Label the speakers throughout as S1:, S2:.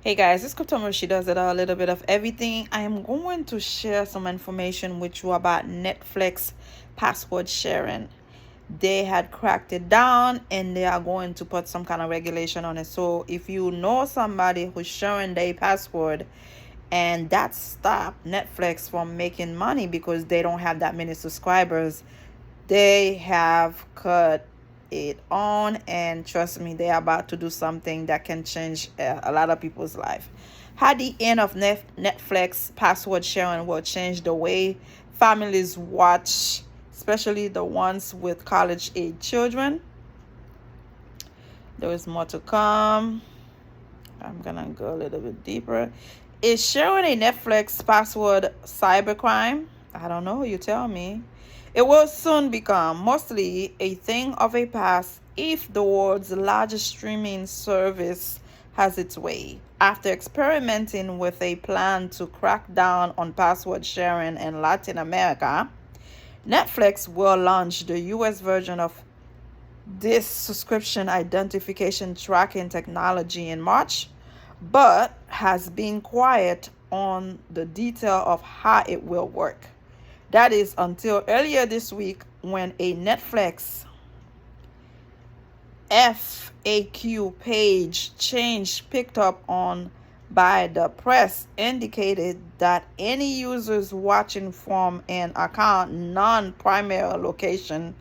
S1: Hey guys, it's Kotomo. She does it a little bit of everything. I am going to share some information with you about Netflix password sharing. They had cracked it down and they are going to put some kind of regulation on it. So if you know somebody who's sharing their password and that stopped Netflix from making money because they don't have that many subscribers, they have cut it on, and trust me, they are about to do something that can change a lot of people's life. How the end of Netflix password sharing will change the way families watch, especially the ones with college age children. There is more to come. I'm gonna go a little bit deeper. Is sharing a Netflix password cybercrime? I don't know, you tell me. It will soon become mostly a thing of a past if the world's largest streaming service has its way. After experimenting with a plan to crack down on password sharing in Latin America, Netflix will launch the US version of this subscription identification tracking technology in March, but has been quiet on the detail of how it will work. That is until earlier this week when a Netflix FAQ page change picked up on by the press indicated that any users watching from an account non-primary location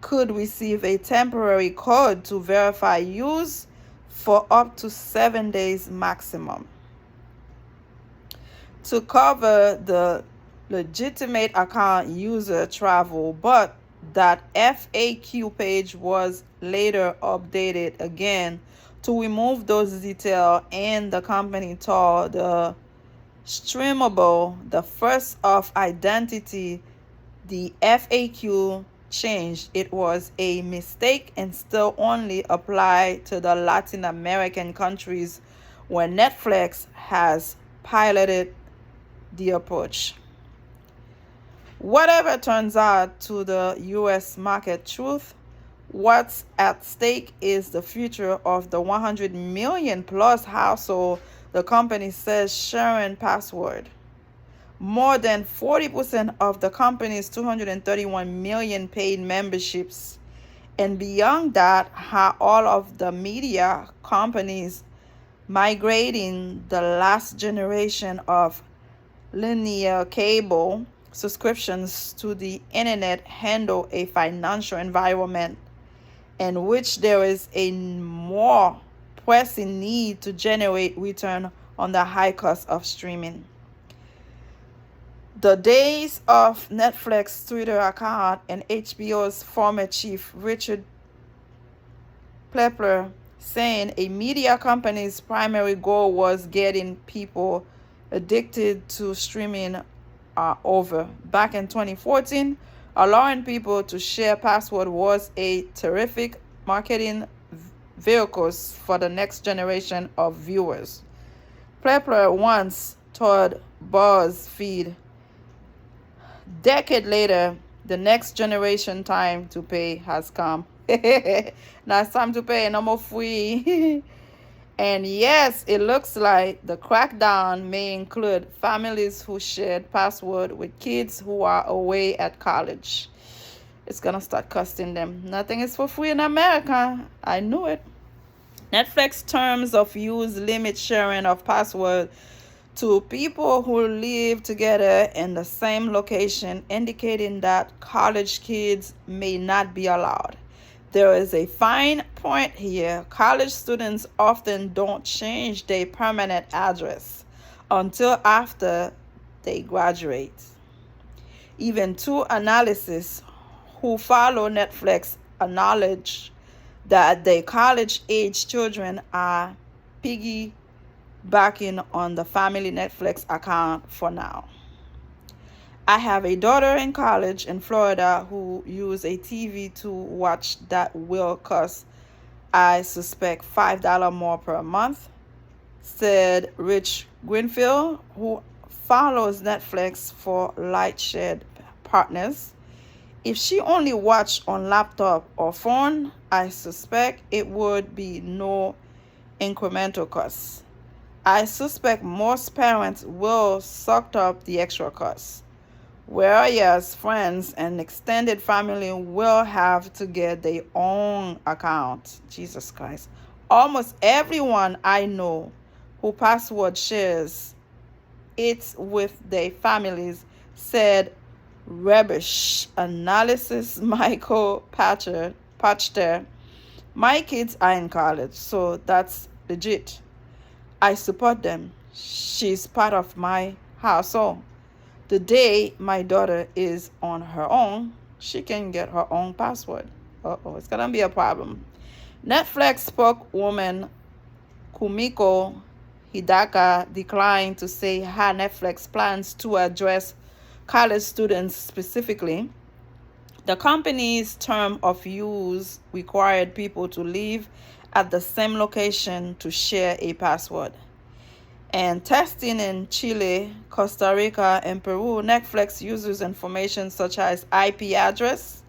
S1: could receive a temporary code to verify use for up to 7 days maximum. To cover the legitimate account user travel, but that FAQ page was later updated again to remove those details, and the company told the Streamable, the first of identity, the FAQ changed. It was a mistake and still only apply to the Latin American countries where Netflix has piloted the approach. Whatever turns out to the US market truth, what's at stake is the future of the 100 million plus household the company says sharing password. More than 40% of the company's 231 million paid memberships. And beyond that, how all of the media companies migrating the last generation of linear cable subscriptions to the internet handle a financial environment in which there is a more pressing need to generate return on the high cost of streaming. The days of Netflix Twitter account and HBO's former chief Richard Plepler saying a media company's primary goal was getting people addicted to streaming are over. Back in 2014, allowing people to share password was a terrific marketing vehicle for the next generation of viewers. Plepler once told BuzzFeed, decade later, the next generation time to pay has come. Now it's time to pay, no more free. And yes, it looks like the crackdown may include families who shared password with kids who are away at college. It's gonna start costing them. Nothing is for free in America. I knew it. Netflix terms of use limit sharing of password to people who live together in the same location, indicating that college kids may not be allowed. There is a fine point here. College students often don't change their permanent address until after they graduate. Even two analysts who follow Netflix acknowledge that their college age children are piggybacking on the family Netflix account for now. I have a daughter in college in Florida who use a TV to watch that will cost, I suspect, $5 more per month, said Rich Greenfield, who follows Netflix for Lightshed Partners. If she only watched on laptop or phone, I suspect it would be no incremental cost. I suspect most parents will suck up the extra costs, whereas friends and extended family will have to get their own account. Jesus Christ. Almost everyone I know who password shares it with their families said rubbish analysis. Michael Pachter. My kids are in college, so that's legit. I support them. She's part of my household. The day my daughter is on her own, she can get her own password. Uh-oh, it's gonna be a problem. Netflix spokeswoman Kumiko Hidaka declined to say how Netflix plans to address college students specifically. The company's term of use required people to live at the same location to share a password. And testing in Chile, Costa Rica, and Peru, Netflix uses information such as IP address,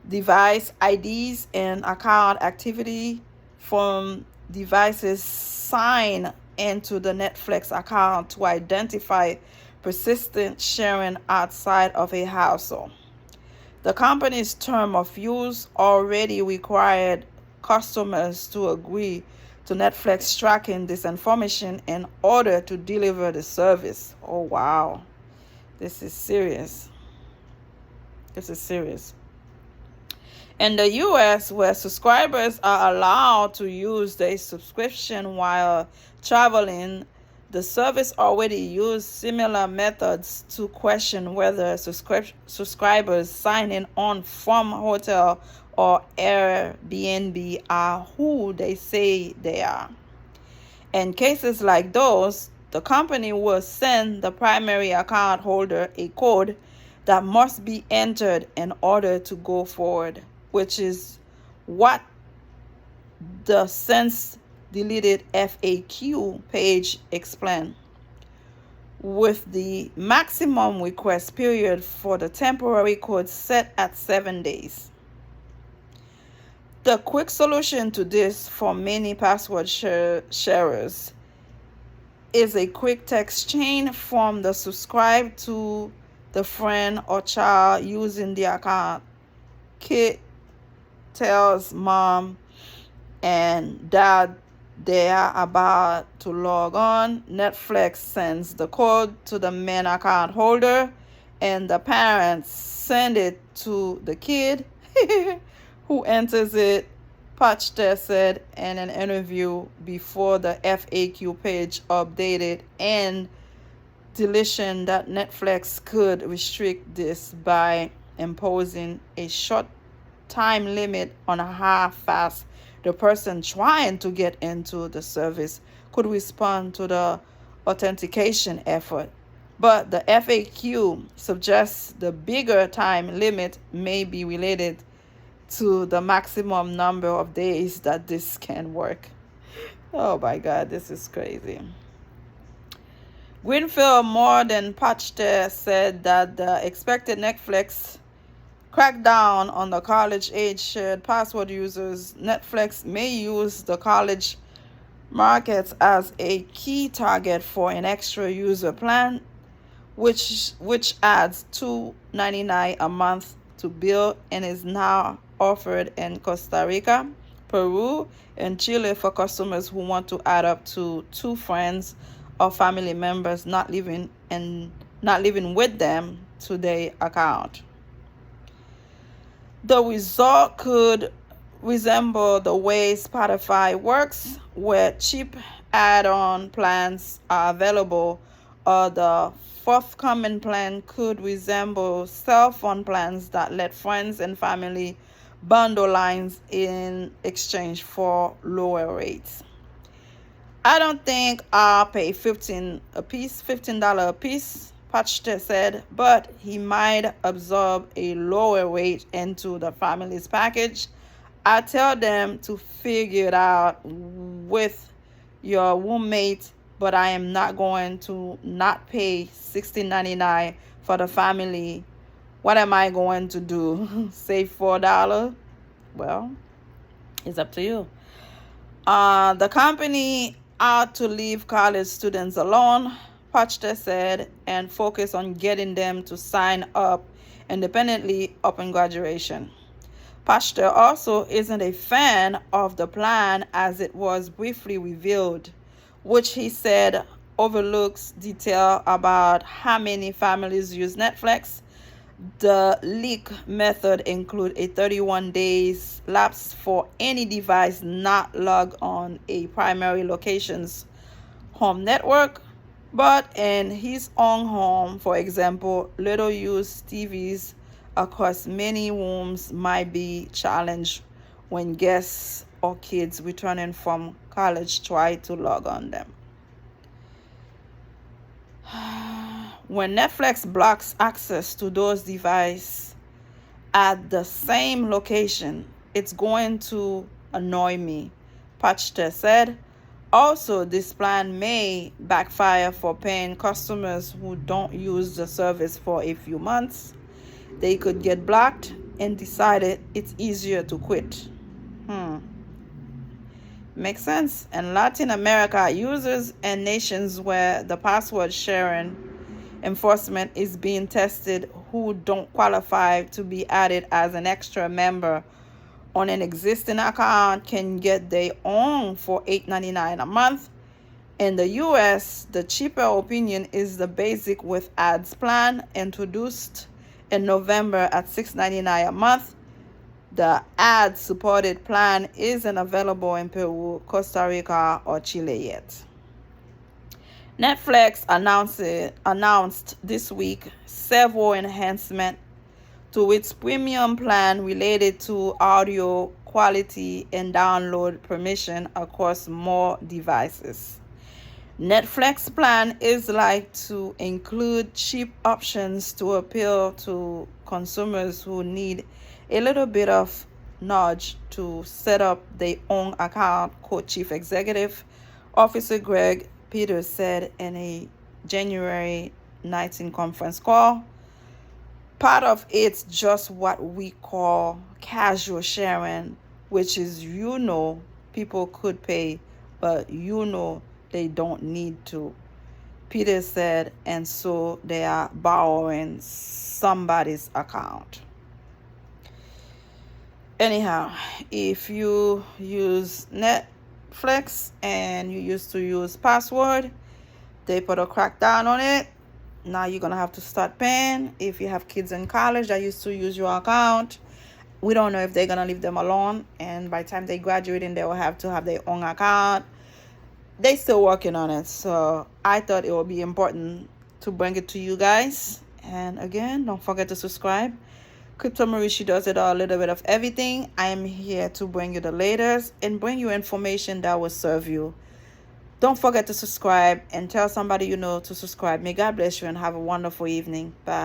S1: device IDs, and account activity from devices signed into the Netflix account to identify persistent sharing outside of a household. The company's term of use already required customers to agree to Netflix tracking this information in order to deliver the service. Oh, wow. This is serious. This is serious. In the US, where subscribers are allowed to use their subscription while traveling, the service already used similar methods to question whether subscribers signing on from hotel or Airbnb are who they say they are. In cases like those, the company will send the primary account holder a code that must be entered in order to go forward, which is what the since deleted FAQ page explained, with the maximum request period for the temporary code set at 7 days. The quick solution to this for many password sharers is a quick text chain from the subscribe to the friend or child using the account. Kid tells mom and dad they are about to log on. Netflix sends the code to the main account holder, and the parents send it to the kid who enters it. Pachter said in an interview before the FAQ page updated and deletion that Netflix could restrict this by imposing a short time limit on how fast the person trying to get into the service could respond to the authentication effort. But the FAQ suggests the bigger time limit may be related to the maximum number of days that this can work. Oh my God, this is crazy. Greenfield more than Pachter said that the expected Netflix crackdown on the college-age shared password users. Netflix may use the college markets as a key target for an extra user plan, which adds $2.99 a month to bill and is now offered in Costa Rica, Peru, and Chile for customers who want to add up to 2 friends or family members not living with them to their account. The result could resemble the way Spotify works, where cheap add-on plans are available, or the forthcoming plan could resemble cell phone plans that let friends and family bundle lines in exchange for lower rates. I don't think I'll pay $15 a piece, Pachter said, but he might absorb a lower rate into the family's package. I tell them to figure it out with your roommate, but I am not going to not pay $16.99 for the family. What am I going to do? Save $4? Well, it's up to you. The company out to leave college students alone, Pachter said, and focus on getting them to sign up independently upon graduation. Pachter also isn't a fan of the plan as it was briefly revealed, which he said overlooks detail about how many families use Netflix. The leak method includes a 31 days lapse for any device not logged on a primary location's home network, but in his own home, for example, little used TVs across many rooms might be challenged when guests or kids returning from college try to log on them. When Netflix blocks access to those devices at the same location, it's going to annoy me, Pachter said. Also, this plan may backfire for paying customers who don't use the service for a few months. They could get blocked and decided it's easier to quit. Makes sense. In Latin America, users and nations where the password sharing enforcement is being tested who don't qualify to be added as an extra member on an existing account can get their own for $8.99 a month. In the US, the cheaper option is the basic with ads plan, introduced in November at $6.99 a month. The ad-supported plan isn't available in Peru, Costa Rica, or Chile yet. Netflix announced this week several enhancements to its premium plan related to audio quality and download permission across more devices. Netflix plan is like to include cheap options to appeal to consumers who need a little bit of nudge to set up their own account, co-chief executive officer Greg Peters said in a January 19 conference call. Part of it's just what we call casual sharing, which is people could pay, but they don't need to, Peters said, and so they are borrowing somebody's account. Anyhow, if you use Netflix and you used to use password, they put a crackdown on it. Now you're going to have to start paying. If you have kids in college that used to use your account, we don't know if they're going to leave them alone. And by the time they graduate, they will have to have their own account. They're still working on it. So I thought it would be important to bring it to you guys. And again, don't forget to subscribe. Crypto Marie, she does it all, a little bit of everything. I am here to bring you the latest and bring you information that will serve you. Don't forget to subscribe and tell somebody you know to subscribe. May God bless you and have a wonderful evening. Bye.